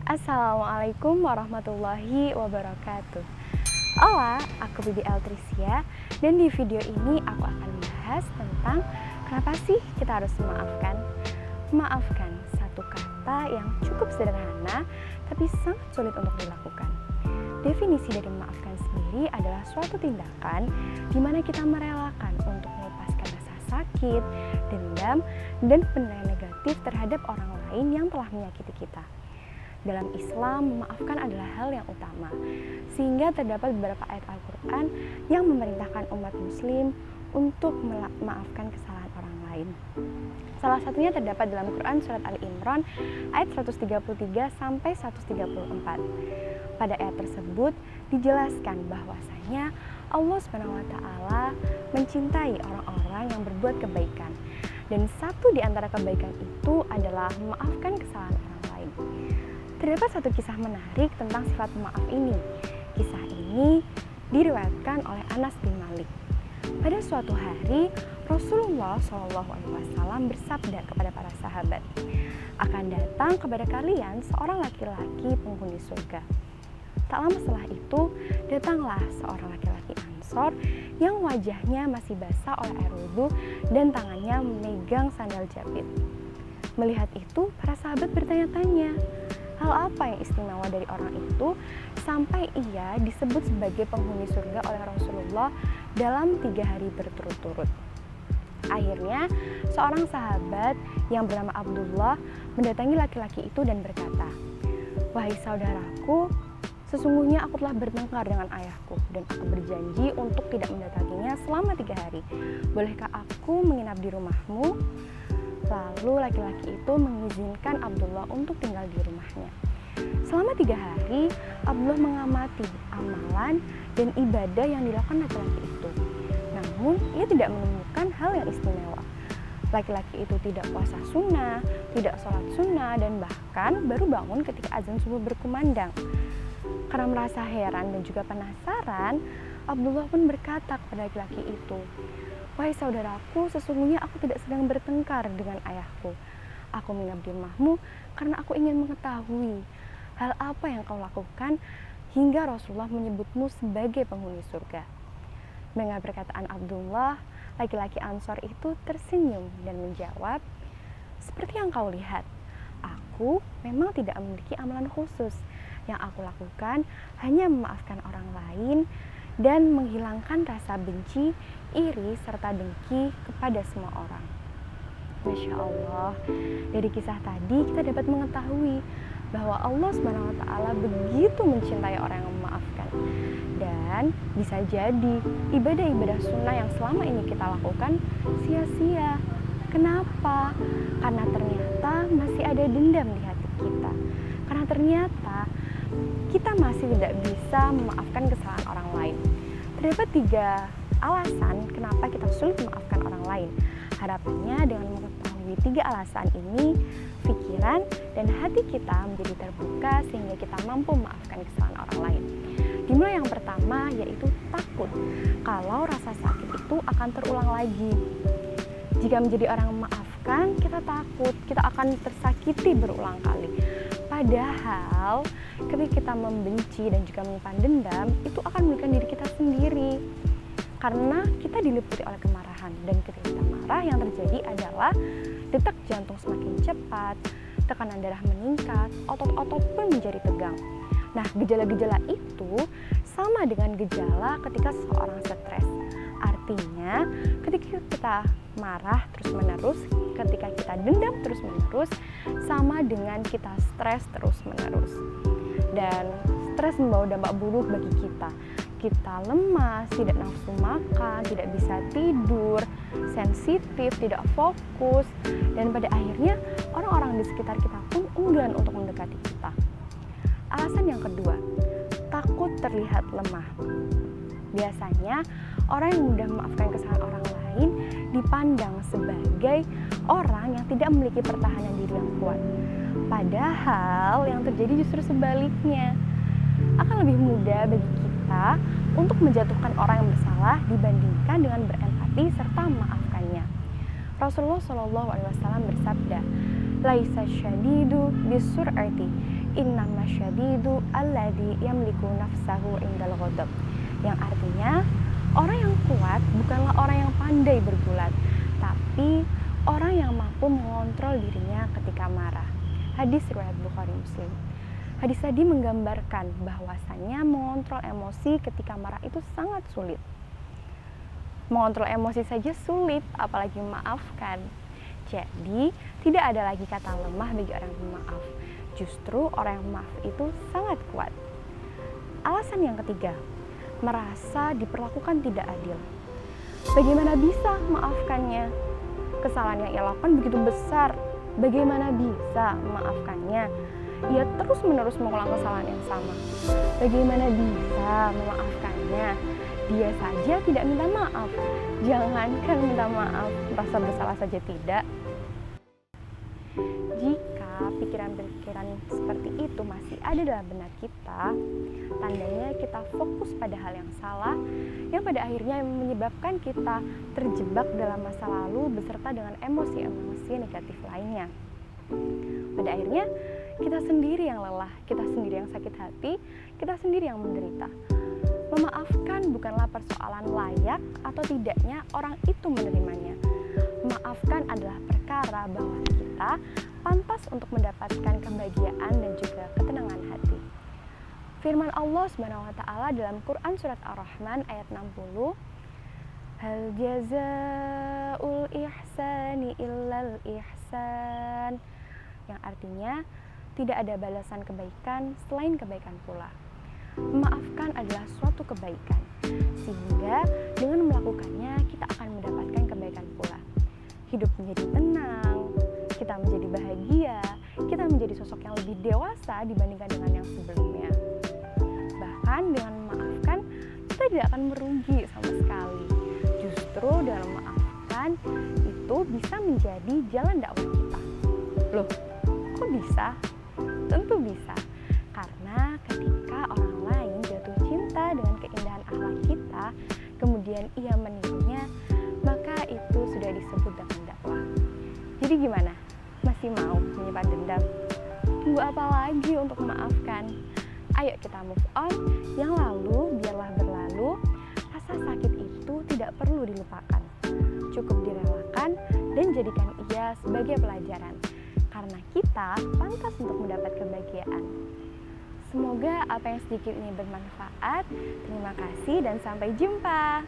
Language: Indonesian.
Assalamualaikum warahmatullahi wabarakatuh. Hola, aku Bibi Eltrisia dan di video ini aku akan membahas tentang kenapa sih kita harus memaafkan. Memaafkan, satu kata yang cukup sederhana tapi sangat sulit untuk dilakukan. Definisi dari memaafkan sendiri adalah suatu tindakan di mana kita merelakan untuk melepaskan rasa sakit, dendam, dan penilaian negatif terhadap orang lain yang telah menyakiti kita. Dalam Islam, memaafkan adalah hal yang utama, sehingga terdapat beberapa ayat Al-Quran yang memerintahkan umat muslim untuk memaafkan kesalahan orang lain. Salah satunya terdapat dalam Quran Surat Ali Imran ayat 133-134. Pada ayat tersebut dijelaskan bahwasanya Allah SWT mencintai orang-orang yang berbuat kebaikan, dan satu di antara kebaikan itu adalah memaafkan kesalahan orang lain. Terdapat satu kisah menarik tentang sifat pemaaf ini. Kisah ini diriwayatkan oleh Anas bin Malik. Pada suatu hari, Rasulullah SAW bersabda kepada para sahabat, "Akan datang kepada kalian seorang laki-laki penghuni surga." Tak lama setelah itu, datanglah seorang laki-laki Ansor yang wajahnya masih basah oleh air wudhu dan tangannya memegang sandal jepit. Melihat itu, para sahabat bertanya-tanya, hal apa yang istimewa dari orang itu sampai ia disebut sebagai penghuni surga oleh Rasulullah dalam 3 hari berturut-turut. Akhirnya, seorang sahabat yang bernama Abdullah mendatangi laki-laki itu dan berkata, "Wahai saudaraku, sesungguhnya aku telah bertengkar dengan ayahku dan aku berjanji untuk tidak mendatanginya selama 3 hari. Bolehkah aku menginap di rumahmu?" Lalu laki-laki itu mengizinkan Abdullah untuk tinggal di rumahnya. Selama 3 hari, Abdullah mengamati amalan dan ibadah yang dilakukan laki-laki itu. Namun, ia tidak menemukan hal yang istimewa. Laki-laki itu tidak puasa sunnah, tidak sholat sunnah, dan bahkan baru bangun ketika azan subuh berkumandang. Karena merasa heran dan juga penasaran, Abdullah pun berkata kepada laki-laki itu, "Wahai saudaraku, sesungguhnya aku tidak sedang bertengkar dengan ayahku. Aku menginap di rumahmu karena aku ingin mengetahui hal apa yang kau lakukan hingga Rasulullah menyebutmu sebagai penghuni surga." Mendengar perkataan Abdullah, laki-laki Ansor itu tersenyum dan menjawab, "Seperti yang kau lihat, aku memang tidak memiliki amalan khusus. Yang aku lakukan hanya memaafkan orang lain dan menghilangkan rasa benci, iri, serta dengki kepada semua orang." Masya Allah, dari kisah tadi kita dapat mengetahui bahwa Allah SWT begitu mencintai orang yang memaafkan. Dan bisa jadi ibadah-ibadah sunnah yang selama ini kita lakukan sia-sia. Kenapa? Karena ternyata masih ada dendam di hati kita. Karena ternyata kita masih tidak bisa memaafkan kesalahan orang lain. Terdapat 3 alasan kenapa kita sulit memaafkan orang lain. Harapannya dengan mengetahui 3 alasan ini, pikiran dan hati kita menjadi terbuka sehingga kita mampu memaafkan kesalahan orang lain. Dimulai yang pertama, yaitu takut kalau rasa sakit itu akan terulang lagi. Jika menjadi orang memaafkan, kita takut kita akan tersakiti berulang kali. Padahal ketika kita membenci dan juga menyimpan dendam, itu akan merugikan diri kita sendiri. Karena kita diliputi oleh kemarahan, dan ketika kita marah yang terjadi adalah detak jantung semakin cepat, tekanan darah meningkat, otot-otot pun menjadi tegang. Nah, gejala-gejala itu sama dengan gejala ketika seseorang stres. Artinya, ketika kita marah terus-menerus, ketika kita dendam terus-menerus, sama dengan kita stres terus-menerus. Dan stres membawa dampak buruk bagi kita. Kita lemas, tidak nafsu makan, tidak bisa tidur, sensitif, tidak fokus, dan pada akhirnya orang-orang di sekitar kita pun enggan untuk mendekati kita. Alasan yang kedua, takut terlihat lemah. Biasanya, orang yang mudah memaafkan kesalahan orang lain dipandang sebagai orang yang tidak memiliki pertahanan diri yang kuat. Padahal yang terjadi justru sebaliknya. Akan lebih mudah bagi kita untuk menjatuhkan orang yang bersalah dibandingkan dengan berempati serta memaafkannya. Rasulullah SAW bersabda, "Laisa syadidu bisur'ati, Innama syadidu alladhi yamliku nafsahu indal ghadab. Yang artinya, orang yang kuat bukanlah orang yang pandai bergulat, tapi orang yang mampu mengontrol dirinya ketika marah. Hadis riwayat Bukhari Muslim. Hadis tadi menggambarkan bahwasannya mengontrol emosi ketika marah itu sangat sulit. Mengontrol emosi saja sulit, apalagi memaafkan. Jadi, tidak ada lagi kata lemah bagi orang yang memaaf. Justru orang yang maaf itu sangat kuat. Alasan yang ketiga, merasa diperlakukan tidak adil. Bagaimana bisa memaafkannya? Kesalahan yang ia lakukan begitu besar. Bagaimana bisa memaafkannya? Ia terus-menerus mengulang kesalahan yang sama. Bagaimana bisa memaafkannya? Dia saja tidak minta maaf. Jangankan minta maaf, merasa bersalah saja tidak. Jika pikiran-pikiran seperti itu masih ada dalam benak kita, tandanya kita fokus pada hal yang salah, yang pada akhirnya menyebabkan kita terjebak dalam masa lalu beserta dengan emosi-emosi negatif lainnya. Pada akhirnya, kita sendiri yang lelah, kita sendiri yang sakit hati, kita sendiri yang menderita. Memaafkan bukanlah persoalan layak atau tidaknya orang itu menerimanya. Memaafkan adalah perkara bahwa kita pantas untuk mendapatkan kebahagiaan dan juga ketenangan hati. Firman Allah SWT dalam Quran Surat Ar-Rahman ayat 60, Hal jazaa'ul ihsani illal ihsan, yang artinya tidak ada balasan kebaikan selain kebaikan pula. Memaafkan adalah suatu kebaikan, sehingga dengan melakukannya kita akan mendapatkan kebaikan pula. Hidup menjadi tenang, kita menjadi bahagia, kita menjadi sosok yang lebih dewasa dibandingkan dengan yang sebelumnya. Bahkan dengan memaafkan, kita tidak akan merugi sama sekali. Justru dengan memaafkan, itu bisa menjadi jalan dakwah kita. Loh, kok bisa? Tentu bisa. Karena ketika orang lain jatuh cinta dengan keindahan akhlak kita, kemudian ia menirunya, maka itu sudah disebut dengan dakwah. Jadi gimana? Masih mau menyimpan dendam? Tunggu apa lagi untuk memaafkan? Ayo kita move on, yang lalu biarlah berlalu. Rasa sakit itu tidak perlu dilupakan. Cukup direlakan dan jadikan ia sebagai pelajaran. Karena kita pantas untuk mendapat kebahagiaan. Semoga apa yang sedikit ini bermanfaat. Terima kasih dan sampai jumpa.